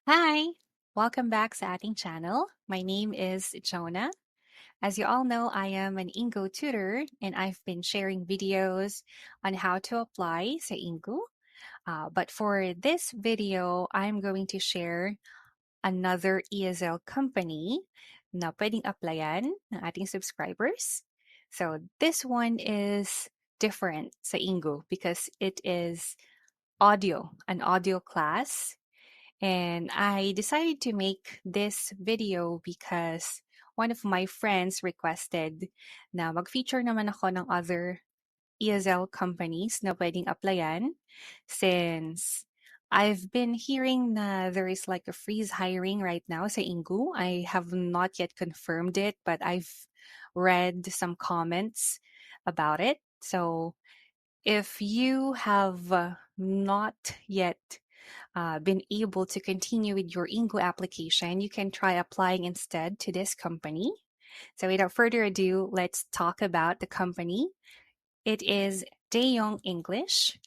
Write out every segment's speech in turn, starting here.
Hi! Welcome back sa ating channel. My name is Jonah. As you all know, I am an Ingo tutor and I've been sharing videos on how to apply sa Ingo. But for this video, I'm going to share another ESL company na pwedeng applyan ng ating subscribers. So this one is different sa Ingo because it is an audio class. And I decided to make this video because one of my friends requested na mag-feature naman ako ng other ESL companies na pwedeng applyan since I've been hearing na there is like a freeze hiring right now sa Ingu. I have not yet confirmed it, but I've read some comments about it. So if you have not yet been able to continue with your Ingo application, you can try applying instead to this company. So without further ado, let's talk about the company. It is DAYOUNG English.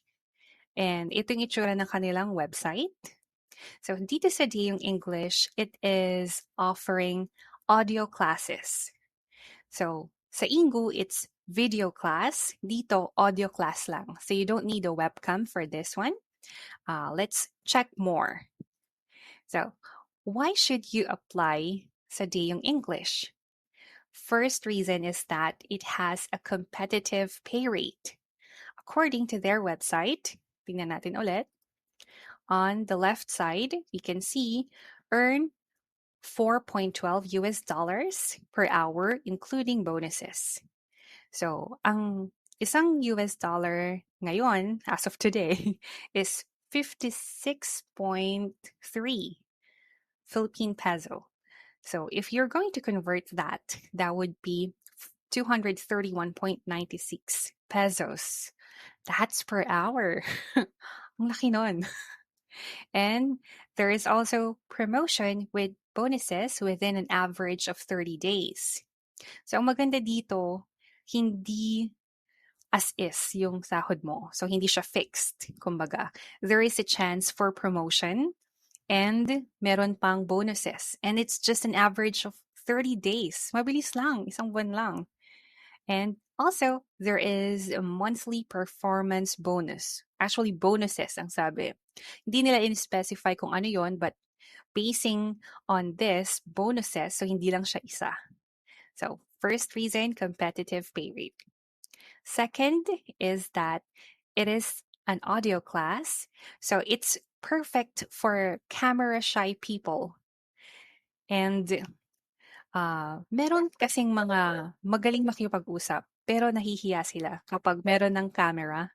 And ito yung itsura ng kanilang website. So dito sa DAYOUNG English, it is offering audio classes. So sa Ingo, it's video class. Dito, audio class lang. So you don't need a webcam for this one. Let's check more. So, why should you apply sa DAYOUNG English? First reason is that it has a competitive pay rate. According to their website, tingnan natin ulit, on the left side, we can see earn 4.12 US dollars per hour, including bonuses. So, ang isang US dollar ngayon, as of today, is 56.3 Philippine peso. So if you're going to convert that, that would be 231.96 pesos. That's per hour. Ang laki nun. And there is also promotion with bonuses within an average of 30 days. So ang maganda dito, hindi as is yung sahod mo. So hindi siya fixed, kumbaga. There is a chance for promotion and meron pang bonuses. And it's just an average of 30 days. Mabilis lang, isang buwan lang. And also, there is a monthly performance bonus. Actually, bonuses ang sabi. Hindi nila in-specify kung ano yon, but basing on this, bonuses, so hindi lang siya isa. So, first reason, competitive pay rate. Second is that it is an audio class, so it's perfect for camera-shy people. And meron kasing mga magaling makipag-usap, pero nahihiya sila kapag meron ng camera.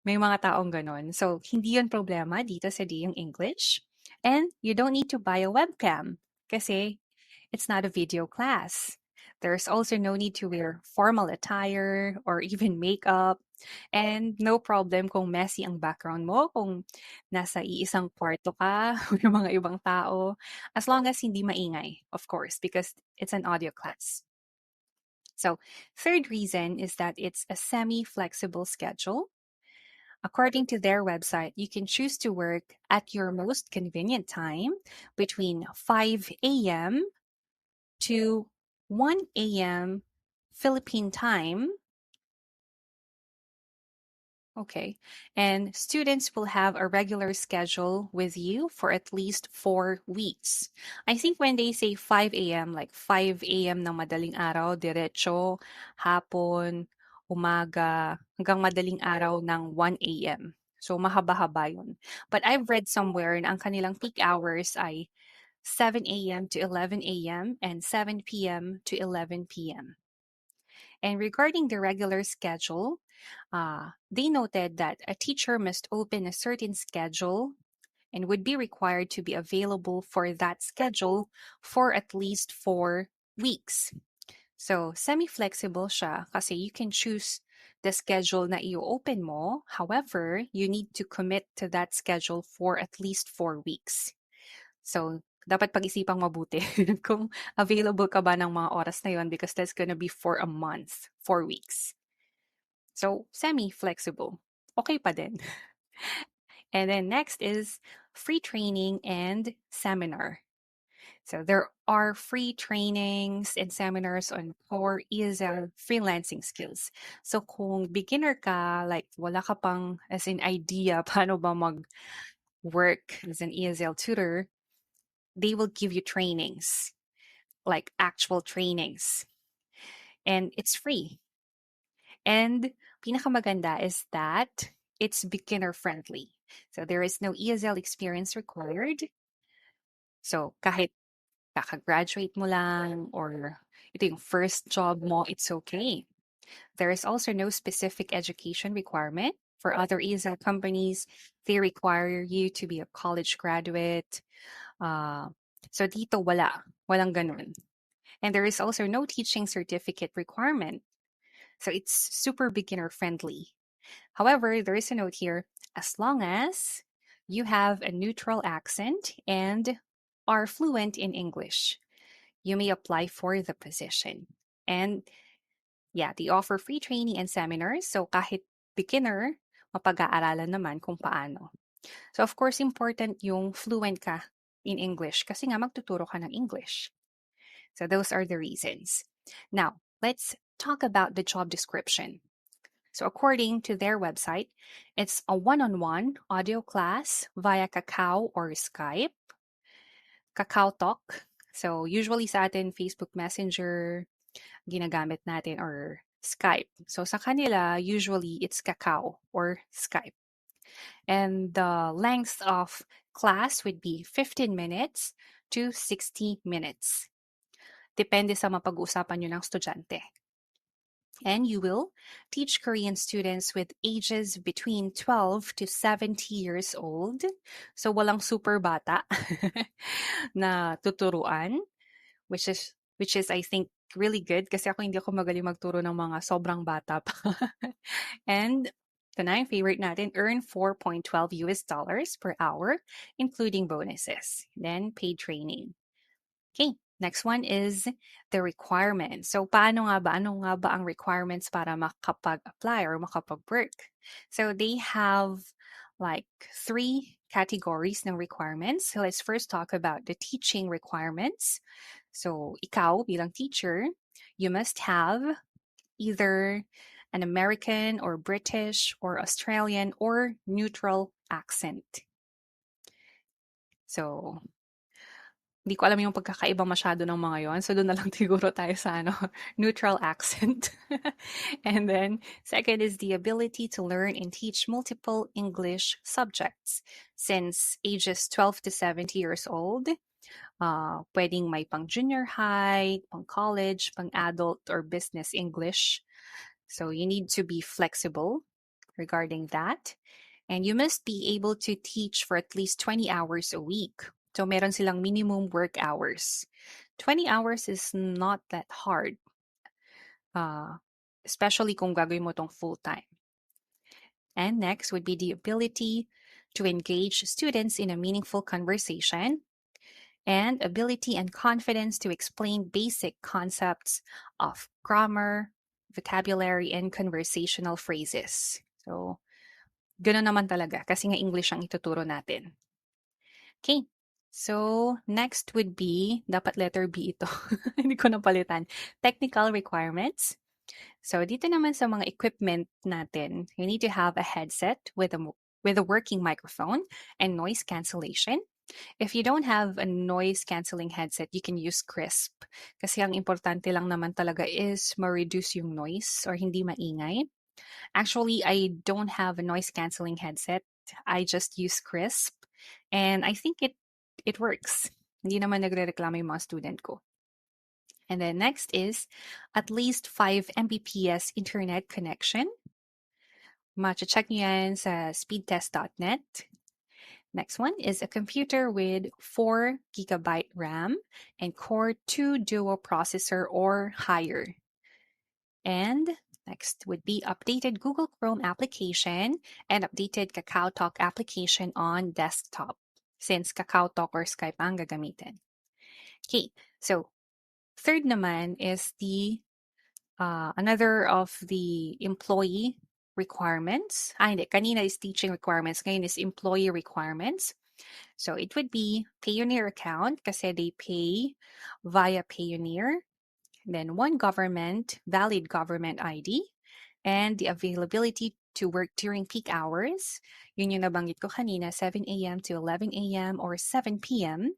May mga taong ganon. So, hindi yun problema dito sa DAYOUNG English. And you don't need to buy a webcam kasi it's not a video class. There's also no need to wear formal attire or even makeup. And no problem kung messy ang background mo, kung nasa iisang kwarto ka, yung mga ibang tao, as long as hindi maingay, of course, because it's an audio class. So, third reason is that it's a semi-flexible schedule. According to their website, you can choose to work at your most convenient time between 5 a.m. to 1 a.m. Philippine time. Okay. And students will have a regular schedule with you for at least 4 weeks. I think when they say 5 a.m., like 5 a.m. ng madaling araw, diretso, hapon, umaga, hanggang madaling araw ng 1 a.m. So, mahaba-haba yun. But I've read somewhere na ang kanilang peak hours ay 7 a.m. to 11 a.m. and 7 p.m. to 11 p.m. And regarding the regular schedule, they noted that a teacher must open a certain schedule and would be required to be available for that schedule for at least 4 weeks. So, semi-flexible siya kasi you can choose the schedule na i-open mo. However, you need to commit to that schedule for at least 4 weeks. So, dapat pag-isipang mabuti kung available ka ba ng mga oras na yon because that's gonna be for a month, 4 weeks. So, semi-flexible. Okay pa din. And then next is free training and seminar. So there are free trainings and seminars on core ESL freelancing skills. So kung beginner ka, like wala ka pang as in idea paano ba mag-work as an ESL tutor, they will give you trainings, like actual trainings. And it's free. And pinakamaganda is that it's beginner friendly. So there is no ESL experience required. So kahit kaka-graduate mo lang or ito yung first job mo, it's okay. There is also no specific education requirement. For other ESL companies, they require you to be a college graduate. Uh, so dito walang ganun. And there is also no teaching certificate requirement. So it's super beginner friendly. However, there is a note here, as long as you have a neutral accent and are fluent in English, you may apply for the position. And yeah, they offer free training and seminars. So kahit beginner, mapag-aaralan naman kung paano. So of course, important yung fluent ka in English kasi nga magtuturo ka ng English. So those are the reasons. Now, let's talk about the job description. So according to their website, it's a one-on-one audio class via Kakao or Skype. Kakao Talk. So usually sa atin, Facebook Messenger, ginagamit natin or Skype. So sa kanila, usually it's Kakao or Skype. And the length of class would be 15 minutes to 60 minutes. Depende sa mapag-usapan nyo ng estudyante. And you will teach Korean students with ages between 12 to 70 years old. So walang super bata na tuturuan, which is I think really good kasi ako hindi ako magaling magturo ng mga sobrang bata pa. And the nine favorite natin, earn $4.12 per hour, including bonuses. Then paid training. Okay, next one is the requirements. So paano nga ba? Ano nga ba ang requirements para makapag-apply or makapag-work? So they have like three categories ng requirements. So let's first talk about the teaching requirements. So ikaw bilang teacher, you must have either an American or British or Australian or neutral accent. So hindi ko alam yung pagkakaiba masyado ng mga yon. So, doon na lang siguro tayo sa neutral accent. And then, second is the ability to learn and teach multiple English subjects. Since ages 12 to 70 years old, pwedeng may pang junior high, pang college, pang adult, or business English. So, you need to be flexible regarding that. And you must be able to teach for at least 20 hours a week. So, meron silang minimum work hours. 20 hours is not that hard. Especially kung gagawin mo tong full-time. And next would be the ability to engage students in a meaningful conversation and ability and confidence to explain basic concepts of grammar, vocabulary, and conversational phrases. So, gano'n naman talaga kasi nga English ang ituturo natin. Okay. So, next would be, dapat letter B ito. Hindi ko napalitan. Technical requirements. So, dito naman sa mga equipment natin, you need to have a headset with a working microphone and noise cancellation. If you don't have a noise cancelling headset, you can use Crisp. Kasi ang importante lang naman talaga is ma-reduce yung noise or hindi maingay. Actually, I don't have a noise cancelling headset. I just use Crisp. And I think it works. Hindi naman nagre-reklamo yung mga student ko. And then next is at least 5 Mbps internet connection. Macha-check nyo yan sa speedtest.net. Next one is a computer with 4 GB RAM and Core 2 Duo processor or higher. And next would be updated Google Chrome application and updated KakaoTalk application on desktop, since KakaoTalk or Skype ang gagamitin. Okay, so third naman is the another of the employee requirements. Hindi. Kanina is teaching requirements. Ngayon is employee requirements. So it would be Payoneer account kasi they pay via Payoneer. Then one valid government ID, and the availability to work during peak hours. Yun yung nabanggit ko kanina, 7 a.m. to 11 a.m. or 7 p.m.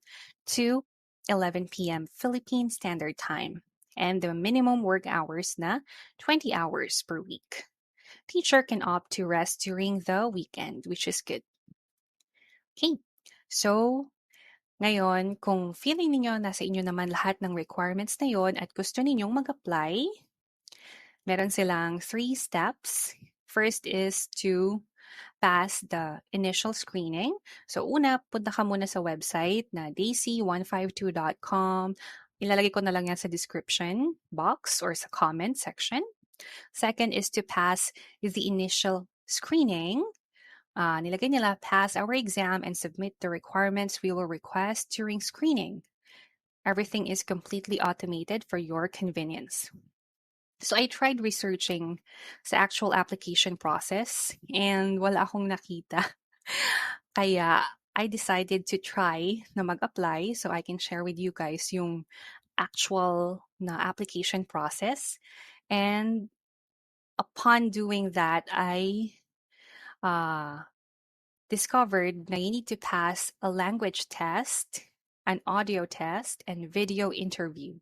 to 11 p.m. Philippine Standard Time. And the minimum work hours na 20 hours per week. Teacher can opt to rest during the weekend, which is good. Okay, so ngayon, kung feeling ninyo nasa inyo naman lahat ng requirements na yon at gusto ninyong mag-apply, meron silang 3 steps. First is to pass the initial screening. So una, punta ka muna sa website na daisy152.com. Ilalagay ko na lang yan sa description box or sa comment section. Second is to pass the initial screening. Nilagay nila, pass our exam and submit the requirements we will request during screening. Everything is completely automated for your convenience. So I tried researching sa actual application process and wala akong nakita. Kaya I decided to try na mag-apply so I can share with you guys yung actual na application process. And upon doing that, I discovered na you need to pass a language test, an audio test, and video interview.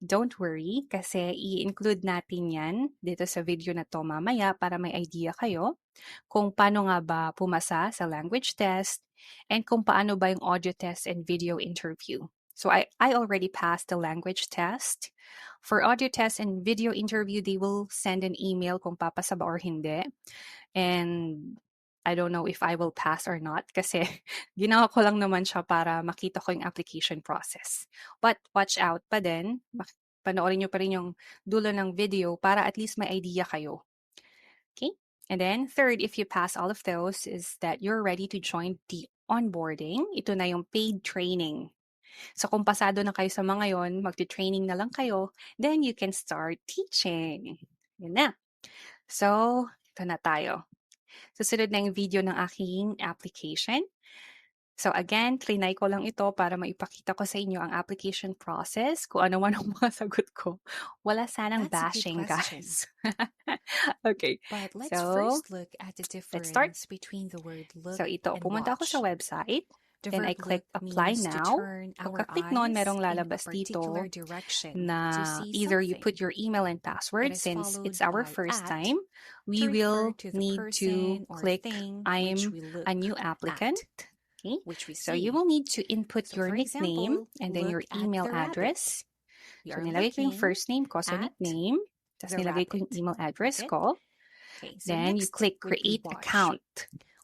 Don't worry, kasi i-include natin yan dito sa video na to mamaya para may idea kayo kung paano nga ba pumasa sa language test and kung paano ba yung audio test and video interview. So I already passed the language test. For audio test and video interview, they will send an email kung papasa ba or hindi. And I don't know if I will pass or not kasi ginawa ko lang naman siya para makita ko yung application process. But watch out pa din. Panoorin nyo pa rin yung dulo ng video para at least may idea kayo. Okay? And then, third, if you pass all of those, is that you're ready to join the onboarding. Ito na yung paid training. So kung pasado na kayo sa mga yon, magti-training na lang kayo, then you can start teaching. Yun na. So, ito na tayo. Susunod na yung video ng aking application. So again, trinay ko lang ito para maipakita ko sa inyo ang application process, kung ano man ang mga sagot ko. Wala sanang bashing, guys. Okay. But let's So, first look at the let's start. difference between the word look So ito, and pumunta ako watch. sa website. The Then I verb click look apply means to now. turn our Pagka-click nun, eyes merong in a lalabas dito particular direction to na see either you something. put your email and password. It is Since followed it's our by first at time, we to refer will to the need to person or click thing I'm which we look a new applicant. at, Okay. which we So see. you will need to input So your for nickname example, and then your look at email the rabbit. address. We So are nilagay ko yung looking first name ko, so at nickname. Tapos the nilagay ko yung rabbit. email address Okay? ko. Okay, so Then you next click would be create watch. account.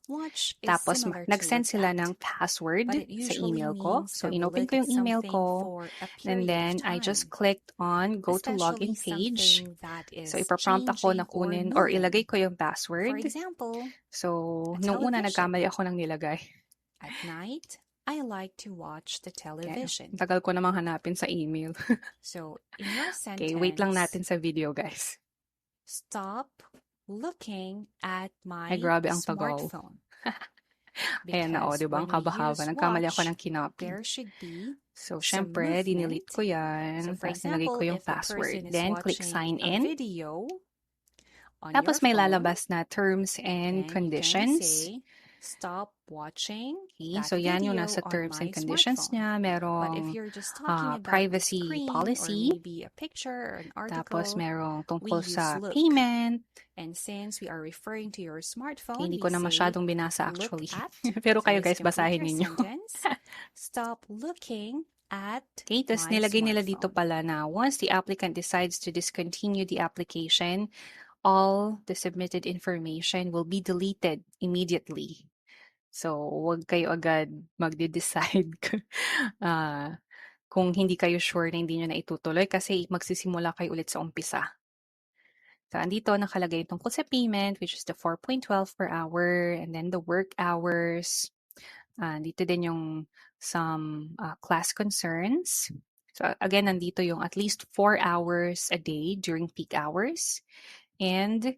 Watch is Tapos similar to nag-send look sila at, ng password but it sa usually email ko. means So that we inopen look ko at yung email something ko. for a And period then of time, I just clicked on go to especially login page. something that is So ipaprompt ako na changing or kunin or ilagay moving. ko yung For password. example, So a nung una television. nagkamali ako ng nilagay. At night, I like to watch the television. Tagal ko namang hanapin sa email. So in your Okay, wait lang sentence, natin sa video, guys. stop looking at my Ay, grabe ang tagaw. smartphone. Ayan na, Because diba? Ang when we kabahaba. use Nagkamali ako watch, ng kinopy. there should be So, some syempre, dinelete movement. ko yan. So for Tapos nilagay ko example, yung if the password. person is Then, click sign watching a in. video on Tapos your may phone, lalabas na terms and then you can conditions. say, stop watching Okay, that so yan yung video nasa on terms my and conditions smartphone. niya. But if Merong you're just talking about the privacy screen policy. or maybe a picture or an Tapos article, merong we tungkol use sa look. payment. And since we are referring to your Okay, smartphone, hindi we ko na say masyadong binasa look actually. at. Pero So kayo let's guys, complete basahin your ninyo. sentence. Stop looking at Okay, tapos my nilagay nila dito smartphone. pala na once the applicant decides to discontinue the application, all the submitted information will be deleted immediately. So, huwag kayo agad magde-decide kung hindi kayo sure na hindi nyo na itutuloy kasi magsisimula kayo ulit sa umpisa. So, andito nakalagay tungkol sa payment, which is the 4.12 per hour, and then the work hours. Dito din yung some class concerns. So, again, nandito yung at least 4 hours a day during peak hours. And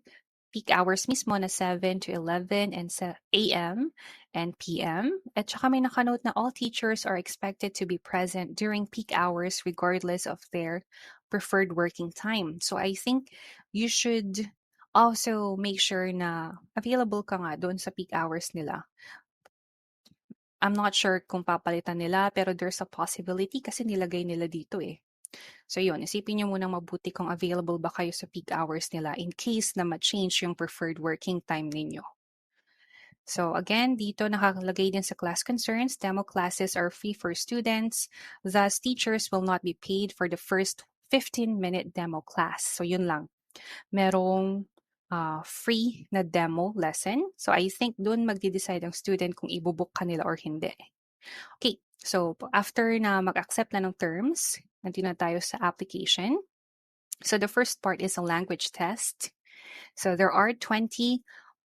peak hours mismo na 7 to 11 and sa a.m. and p.m. At saka may nakanote na all teachers are expected to be present during peak hours regardless of their preferred working time. So I think you should also make sure na available ka nga doon sa peak hours nila. I'm not sure kung papalitan nila, pero there's a possibility kasi nilagay nila dito eh. So yun, isipin nyo munang mabuti kung available ba kayo sa peak hours nila in case na ma-change yung preferred working time ninyo. So again, dito nakalagay din sa class concerns, demo classes are free for students. Thus, teachers will not be paid for the first 15-minute demo class. So yun lang. Merong free na demo lesson. So I think dun magde-decide ang student kung ibubook kanila or hindi. Okay, so after na mag-accept na ng terms, nandito na tayo sa application. So the first part is a language test. So there are 20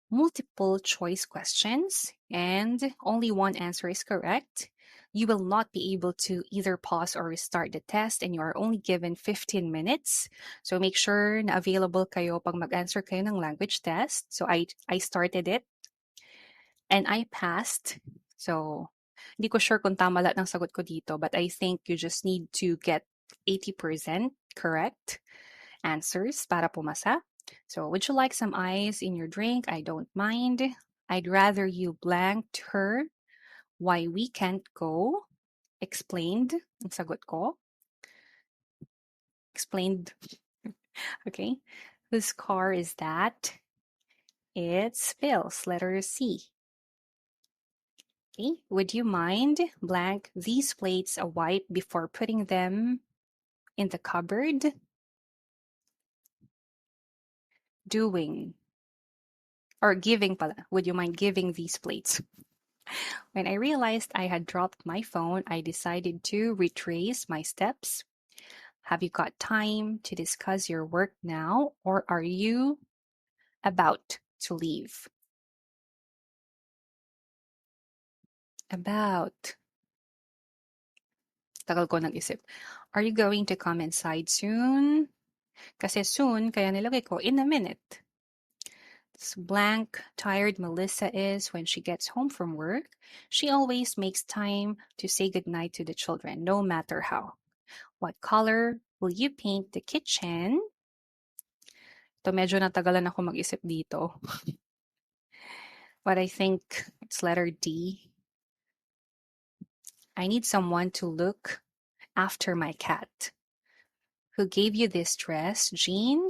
multiple choice questions and only one answer is correct. You will not be able to either pause or restart the test and you are only given 15 minutes. So make sure na available kayo pag mag-answer kayo ng language test. So I started it and I passed. So hindi ko sure kung tama lahat ng sagot ko dito, but I think you just need to get 80% correct answers para pumasa. So would you like some ice in your drink? I don't mind. I'd rather you blanked her why we can't go. Explained. Ang sagot ko. Explained. Okay. Whose car is that? It's Phil's. Letter C. Okay. Would you mind blank these plates a wipe before putting them in the cupboard? Doing. Or giving pala. Would you mind giving these plates? When I realized I had dropped my phone, I decided to retrace my steps. Have you got time to discuss your work now, or are you about to leave? About. Tagal ko nag-isip. Are you going to come inside soon? Kasi soon, kaya nilagay ko in a minute. Blank, tired Melissa is when she gets home from work. She always makes time to say goodnight to the children, no matter how. What color will you paint the kitchen? Ito medyo natagalan ako mag-isip dito. But I think it's letter D. I need someone to look after my cat. Who gave you this dress, Jean?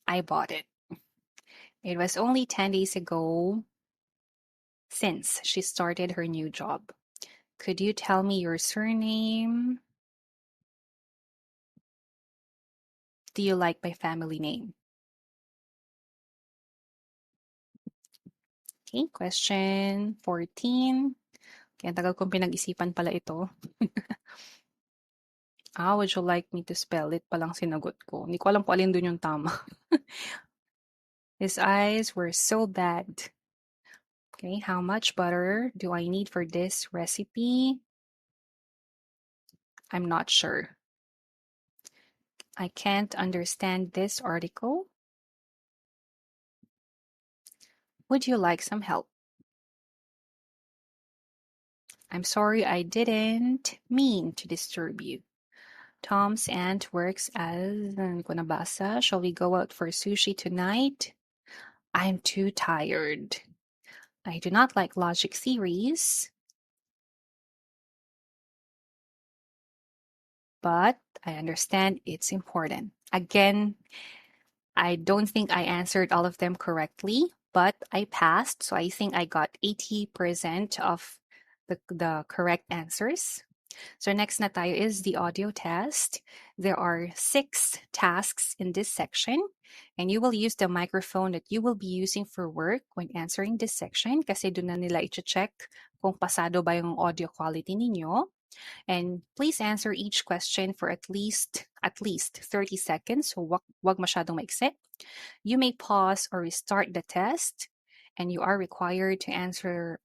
I bought it. It was only 10 days ago since she started her new job. Could you tell me your surname? Do you like my family name? Okay, question 14. Kaya tagal kong pinag-isipan pala ito. Would you like me to spell it palang sinagot ko? Hindi ko alam kung alin dun yung tama. His eyes were so bad. Okay, how much butter do I need for this recipe? I'm not sure. I can't understand this article. Would you like some help? I'm sorry I didn't mean to disturb you. Tom's aunt works as ko nabasa. Shall we go out for sushi tonight? I'm too tired. I do not like logic theories, but I understand it's important. Again, I don't think I answered all of them correctly, but I passed. So I think I got 80% of the correct answers. So next na tayo is the audio test. There are 6 tasks in this section, and you will use the microphone that you will be using for work when answering this section kasi doon na nila i-check kung pasado ba yung audio quality ninyo. And please answer each question for at least 30 seconds. So wag masyadong maikse. You may pause or restart the test, and you are required to answer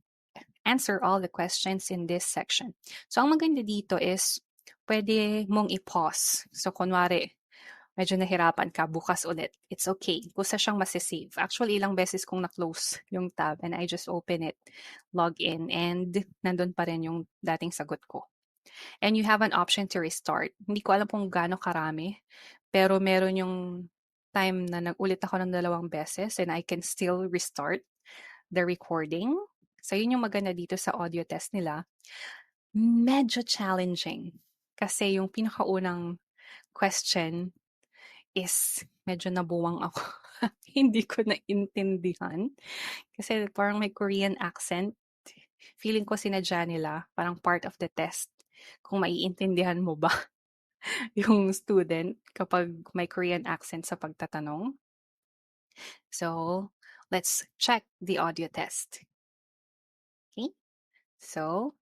all the questions in this section. So ang maganda dito is pwede mong i-pause. So kunwari, medyo nahirapan ka, bukas ulit. It's okay. Kusa siyang masisave. Actually, ilang beses kong na-close yung tab and I just open it, log in, and nandun pa rin yung dating sagot ko. And you have an option to restart. Hindi ko alam kung gaano karami, pero meron yung time na nag-ulit ako ng 2 beses and I can still restart the recording. So, yun yung maganda dito sa audio test nila. Medyo challenging kasi yung pinakaunang question is medyo nabuwang ako. Hindi ko naintindihan kasi parang may Korean accent. Feeling ko sinadya nila, parang part of the test. Kung maiintindihan mo ba yung student kapag may Korean accent sa pagtatanong. So, let's check the audio test. Okay? So,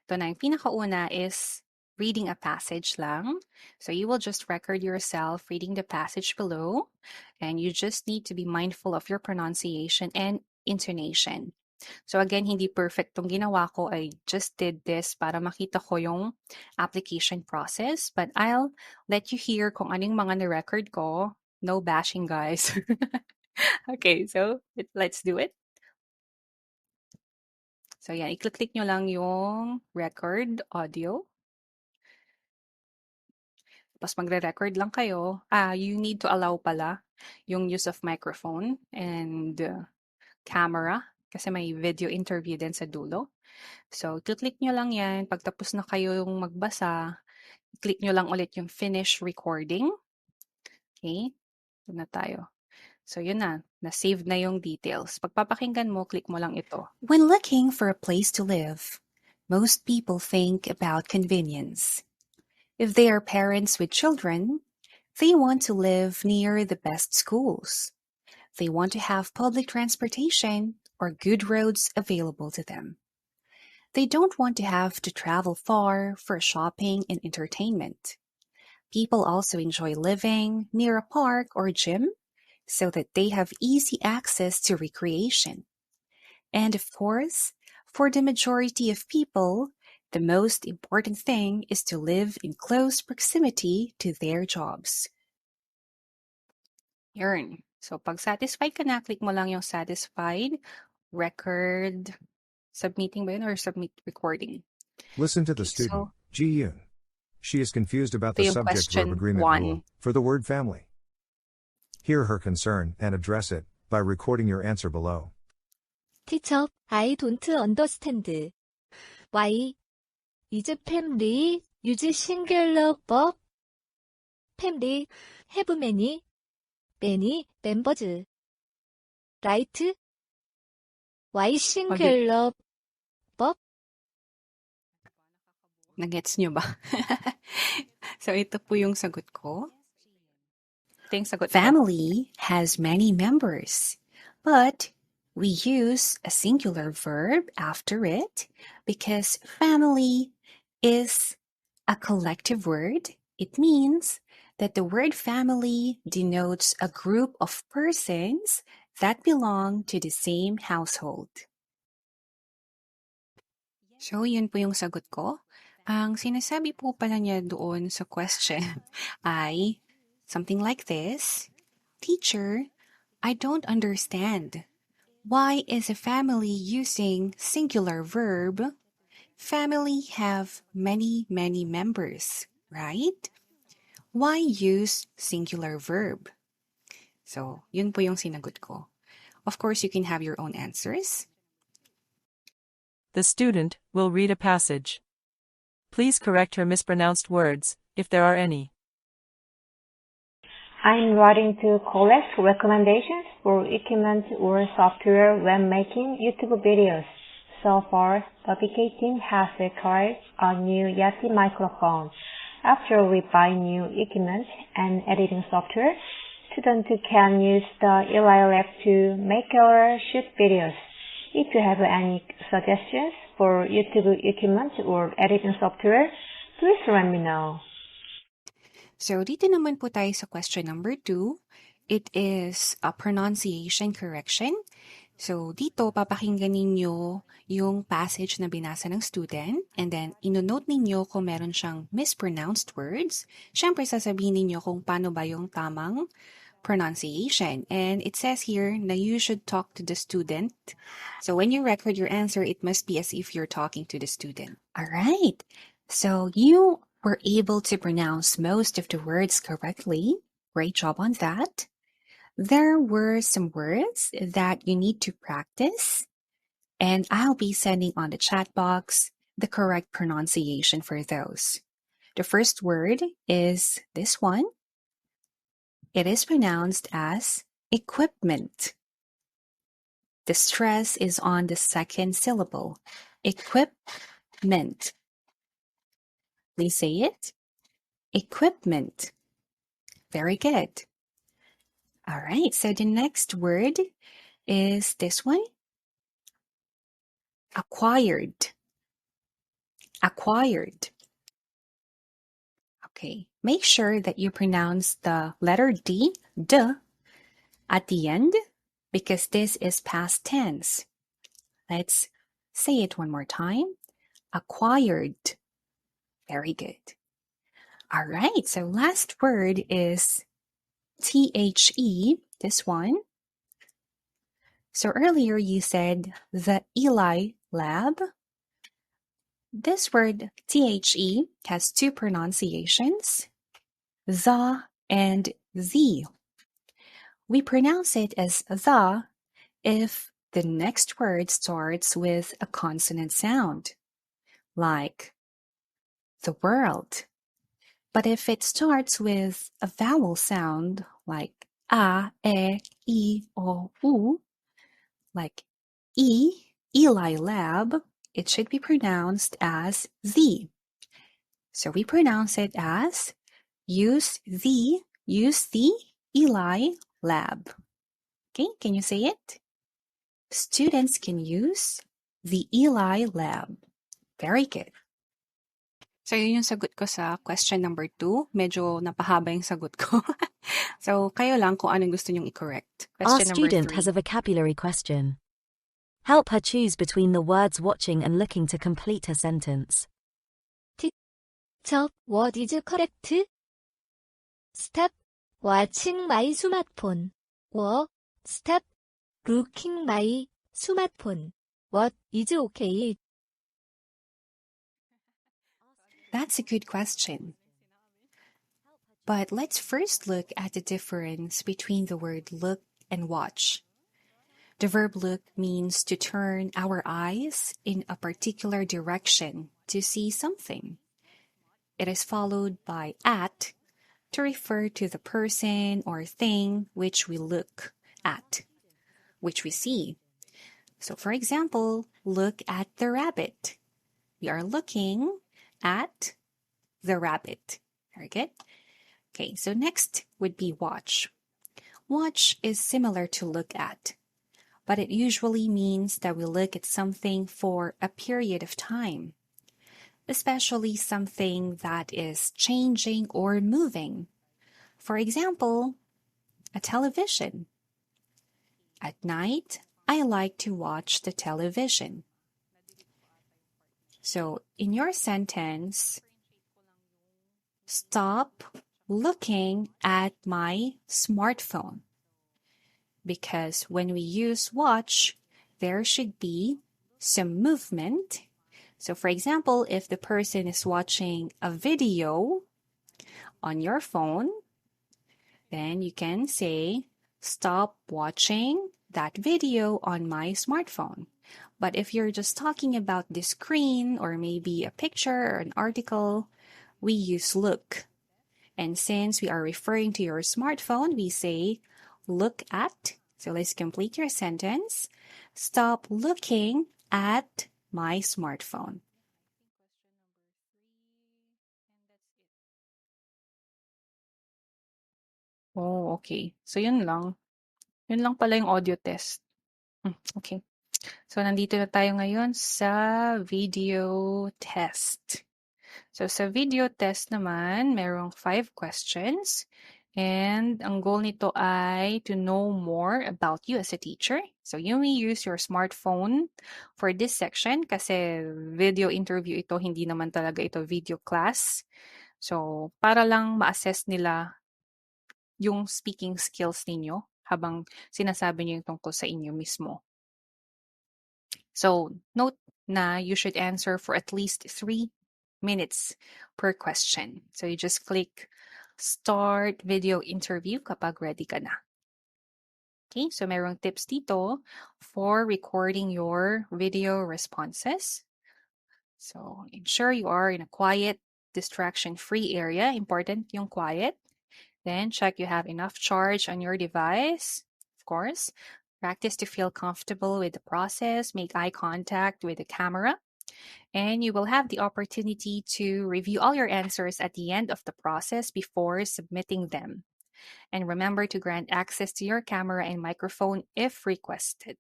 ito na yung pinakauna is reading a passage lang. So you will just record yourself reading the passage below, and you just need to be mindful of your pronunciation and intonation. So again, hindi perfect tong ginawa ko. I just did this para makita ko yung application process, but I'll let you hear kung anong mga na-record ko. No bashing, guys. Okay, so let's do it. So yan, i-click nyo lang yung record audio. Tapos magre-record lang kayo. You need to allow pala yung use of microphone and camera kasi may video interview din sa dulo. So, click nyo lang yan. Pag tapos na kayo yung magbasa, click nyo lang ulit yung finish recording. Okay? Ito na tayo. So, yun na. Na-save na yung details. Pagpapakinggan mo, click mo lang ito. When looking for a place to live, most people think about convenience. If they are parents with children, they want to live near the best schools. They want to have public transportation or good roads available to them. They don't want to have to travel far for shopping and entertainment. People also enjoy living near a park or gym so that they have easy access to recreation. And of course, for the majority of people, the most important thing is to live in close proximity to their jobs. Yun. So, pag satisfied ka na, click mo lang yung satisfied, record, submitting ba yun or submit recording? Listen to the Okay, student, so, Ji-yoon. She is confused about ito the yung subject-verb question agreement 1. rule for the word family. Hear her concern and address it by recording your answer below. Teacher, I don't understand. Why is family use singular verb? Family have many members. Right? Why singular verb? Nagets nyo ba? So, ito po yung sagot ko. Ito yung sagot ko. Family has many members, but we use a singular verb after it because family is a collective word. It means that the word family denotes a group of persons that belong to the same household. So, yun po yung sagot ko. Ang sinasabi po pala niya doon sa question ay something like this. Teacher, I don't understand. Why is a family using singular verb? Family have many members, right? Why use singular verb? So, yun po yung sinagot ko. Of course, you can have your own answers. The student will read a passage. Please correct her mispronounced words, if there are any. I'm writing to collect recommendations for equipment or software when making YouTube videos. So far, the BK team has acquired a new Yeti microphone. After we buy new equipment and editing software, students can use the ESL app to make or shoot videos. If you have any suggestions for YouTube equipment or editing software, please let me know. So, dito naman po tayo sa question number 2. It is a pronunciation correction. So, dito, papakinggan ninyo yung passage na binasa ng student and then, inonote ninyo kung meron siyang mispronounced words. Siyempre, sasabihin ninyo kung paano ba yung tamang pronunciation. And it says here na you should talk to the student. So, when you record your answer, it must be as if you're talking to the student. All right. So, you were able to pronounce most of the words correctly. Great job on that. There were some words that you need to practice, and I'll be sending on the chat box the correct pronunciation for those. The first word is this one. It is pronounced as equipment. The stress is on the second syllable. Equipment. Please say it. Equipment. Very good. All right, so the next word is this one. Acquired. Acquired. Okay, make sure that you pronounce the letter D, at the end, because this is past tense. Let's say it one more time. Acquired. Very good. All right, so last word is THE, this one. So earlier you said the Eli Lab. This word THE has two pronunciations, the and the. We pronounce it as the if the next word starts with a consonant sound, like the world. But if it starts with a vowel sound, like a, e, o, u, like Eli Lab, it should be pronounced as the. So we pronounce it as use the Eli Lab. Okay, can you say it? Students can use the Eli Lab. Very good. So yun yung sagot ko sa question number 2. Medyo napahaba yung sagot ko. So kayo lang kung anong gusto nyong i-correct. Our Question number student 3. has a vocabulary question. Help her choose between the words watching and looking to complete her sentence. Teacher, what is correct? Step, watching my smartphone. Or, step, looking my smartphone. What is okay? That's a good question. But let's first look at the difference between the word look and watch. The verb look means to turn our eyes in a particular direction to see something. It is followed by at to refer to the person or thing which we look at, which we see. So for example, look at the rabbit. We are looking at the rabbit. Very good. Okay, so next would be watch. Watch is similar to look at, but it usually means that we look at something for a period of time, especially something that is changing or moving. For example, a television. At night, I like to watch the television. So in your sentence, stop looking at my smartphone. Because when we use watch, there should be some movement. So for example, if the person is watching a video on your phone, then you can say, stop watching that video on my smartphone. But if you're just talking about the screen or maybe a picture or an article, we use look. And since we are referring to your smartphone, we say look at. So let's complete your sentence. Stop looking at my smartphone. Oh, okay. So yun lang. Yun lang pala yung audio test. Okay. So nandito na tayo ngayon sa video test. So sa video test naman, merong 5 questions. And ang goal nito ay to know more about you as a teacher. So you may use your smartphone for this section kasi video interview ito, hindi naman talaga ito video class. So para lang ma-assess nila yung speaking skills ninyo habang sinasabi niyo yung tungkol sa inyo mismo. So note na you should answer for at least 3 minutes per question. So you just click start video interview kapag ready ka na. Okay, so merong tips dito for recording your video responses. So ensure you are in a quiet, distraction-free area. Important yung quiet. Then check you have enough charge on your device, of course. Practice to feel comfortable with the process. Make eye contact with the camera. And you will have the opportunity to review all your answers at the end of the process before submitting them. And remember to grant access to your camera and microphone if requested.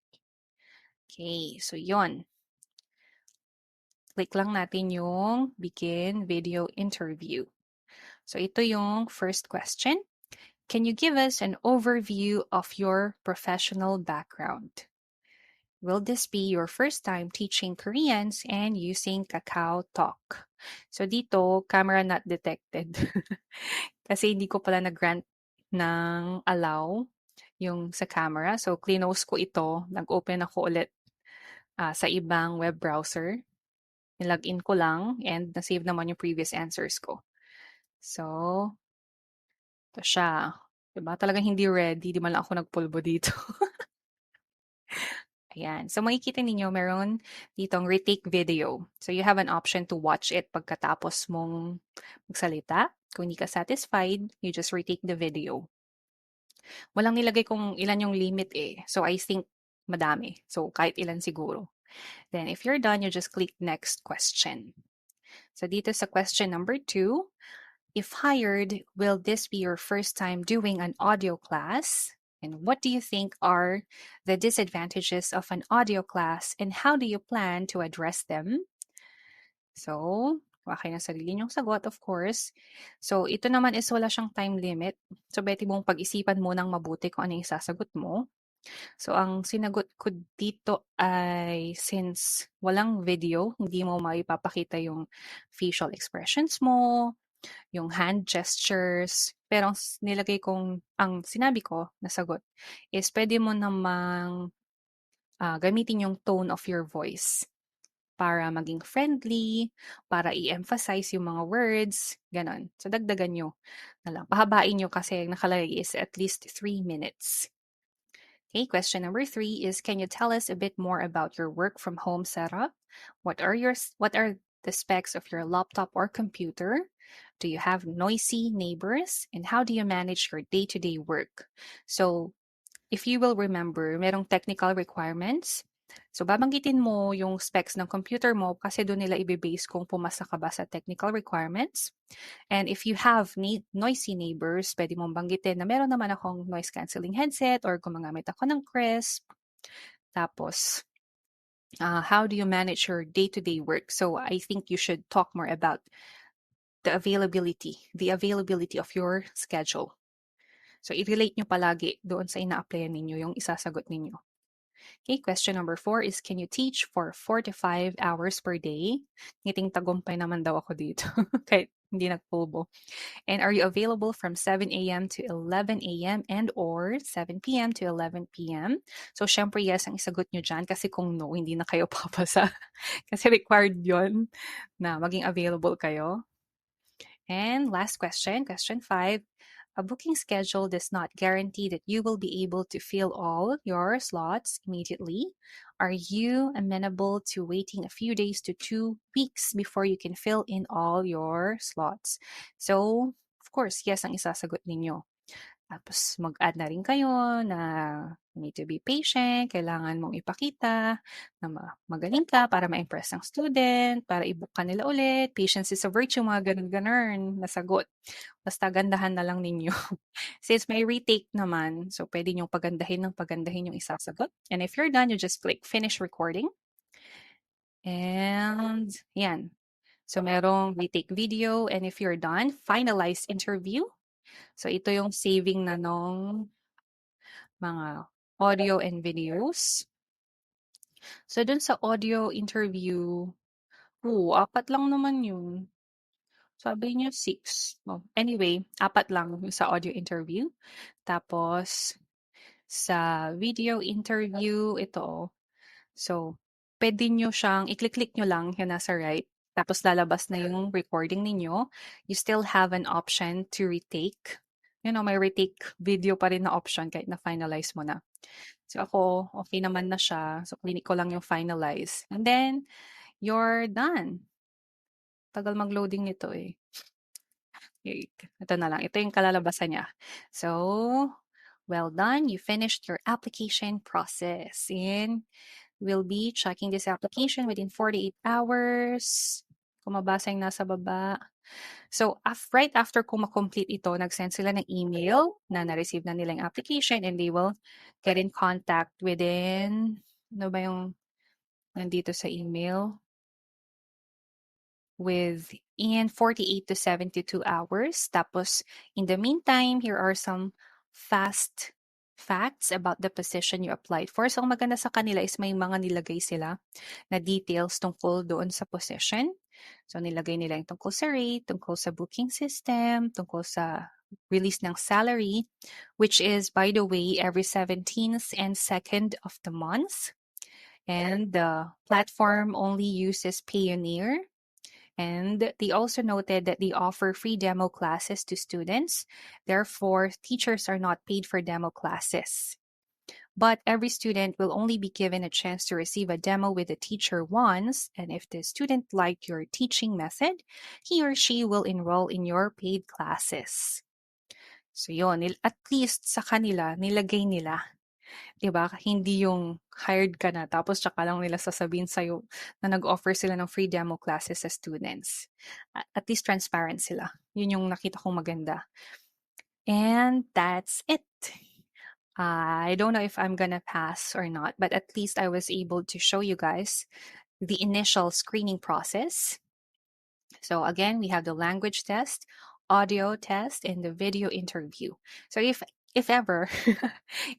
Okay, so yon. Click lang natin yung begin video interview. So ito yung first question. Can you give us an overview of your professional background? Will this be your first time teaching Koreans and using Kakao Talk? So dito, camera not detected. Kasi hindi ko pala nag-grant ng allow yung sa camera. So, clinose ko ito. Nag-open ako ulit sa ibang web browser. Nilagin ko lang and na-save naman yung previous answers ko. So, ito siya. Diba? Talagang hindi ready. Di man lang ako nagpulbo dito. Ayan. So, makikita ninyo, meron ditong retake video. So, you have an option to watch it pagkatapos mong magsalita. Kung hindi ka satisfied, you just retake the video. Walang nilagay kung ilan yung limit eh. So, I think madami. So, kahit ilan siguro. Then, if you're done, you just click next question. So, dito sa question number 2, if hired, will this be your first time doing an audio class? And what do you think are the disadvantages of an audio class and how do you plan to address them? So, kayo ng sarili niyong sagot, of course. So, ito naman is wala siyang time limit. So, pwede mong pag-isipan mo ng mabuti kung ano yung sasagot mo. So, ang sinagot ko dito ay since walang video, hindi mo maipapakita yung facial expressions mo, yung hand gestures. Pero nilagay kong, ang sinabi ko na sagot is pwede mo namang gamitin yung tone of your voice para maging friendly, para i-emphasize yung mga words, ganon. So, dagdagan nyo na lang. Pahabain nyo kasi nakalagay is at least 3 minutes. Okay, question number 3 is, can you tell us a bit more about your work from home setup? What are the specs of your laptop or computer? Do you have noisy neighbors? And how do you manage your day-to-day work? So, if you will remember, merong technical requirements. So, babanggitin mo yung specs ng computer mo kasi doon nila ibibase kung pumasa ka ba sa technical requirements. And if you have noisy neighbors, pwede mong banggitin na meron naman akong noise cancelling headset or gumagamit ako ng Crisp. Tapos, how do you manage your day-to-day work? So, I think you should talk more about the availability of your schedule. So, i-relate nyo palagi doon sa ina-applyan ninyo yung isasagot ninyo. Okay, question number 4 is, can you teach for 4 to 5 hours per day? Ngiting tagumpay naman daw ako dito. Kahit hindi nagpulbo. And are you available from 7 a.m. to 11 a.m. and or 7 p.m. to 11 p.m.? So, syempre, yes, ang isagot nyo dyan. Kasi kung no, hindi na kayo papasa. Kasi required yon na maging available kayo. And last question, question 5. A booking schedule does not guarantee that you will be able to fill all your slots immediately. Are you amenable to waiting a few days to 2 weeks before you can fill in all your slots? So, of course, yes ang isasagot ninyo. Tapos mag-add na rin kayo na you need to be patient, kailangan mong ipakita na magaling ka para ma-impress ang student, para i-book ka nila ulit. Patience is a virtue, mga ganun-ganun na sagot. Basta gandahan na lang ninyo. Since may retake naman, so pwede nyo pagandahin yung isasagot. And if you're done, you just click finish recording. And yan. So merong retake video. And if you're done, finalize interview. So, ito yung saving na nung mga audio and videos. So, dun sa audio interview, apat lang naman yun. Sabi niya 6. Oh, anyway, apat lang yung sa audio interview. Tapos, sa video interview, ito. So, pwede nyo siyang, i-click nyo lang yung nasa right. Tapos lalabas na yung recording ninyo. You still have an option to retake. May retake video pa rin na option kahit na-finalize mo na. So ako, okay naman na siya. So, clinic ko lang yung finalize. And then, you're done. Tagal mag-loading nito eh. Ito na lang. Ito yung kalalabasan niya. So, well done. You finished your application process. And we'll be checking this application within 48 hours. Kung mabasa yung nasa baba. So, right after ko ma-complete ito, nag-send sila ng email na na-receive na nila yung application and they will get in contact within, ano ba yung nandito sa email? Within 48 to 72 hours. Tapos, in the meantime, here are some fast facts about the position you applied for. So, ang maganda sa kanila is may mga nilagay sila na details tungkol doon sa position. So, nilagay nila yung tungkol sa rate, tungkol sa booking system, tungkol sa release ng salary, which is, by the way, every 17th and 2nd of the month. And the platform only uses Payoneer. And they also noted that they offer free demo classes to students. Therefore, teachers are not paid for demo classes. But every student will only be given a chance to receive a demo with the teacher once. And if the student liked your teaching method, he or she will enroll in your paid classes. So yun, at least sa kanila, nilagay nila. Diba? Hindi yung hired ka na tapos tsaka lang nila sasabihin sa'yo na nag-offer sila ng free demo classes sa students. At least transparent sila. Yun yung nakita kong maganda. And that's it. I don't know if I'm gonna pass or not, but at least I was able to show you guys the initial screening process. So again, we have the language test, audio test, and the video interview. So if ever,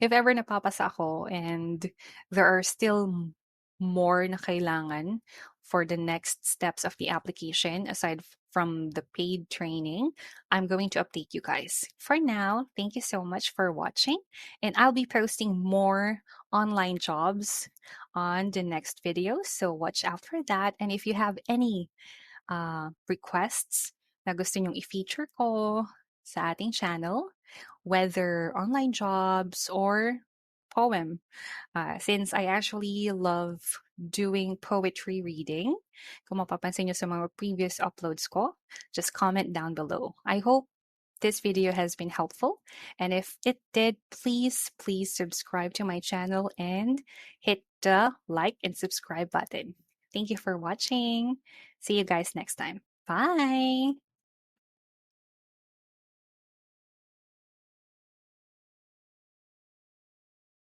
if ever napapasa ako and there are still more na kailangan for the next steps of the application aside from the paid training, I'm going to update you guys. For now, thank you so much for watching, and I'll be posting more online jobs on the next video, so watch out for that. And if you have any requests na gusto nyong i-feature ko sa ating channel, whether online jobs or poem. Since I actually love doing poetry reading, kung mapapansin nyo sa mga previous uploads ko, just comment down below. I hope this video has been helpful. And if it did, please subscribe to my channel and hit the like and subscribe button. Thank you for watching. See you guys next time. Bye.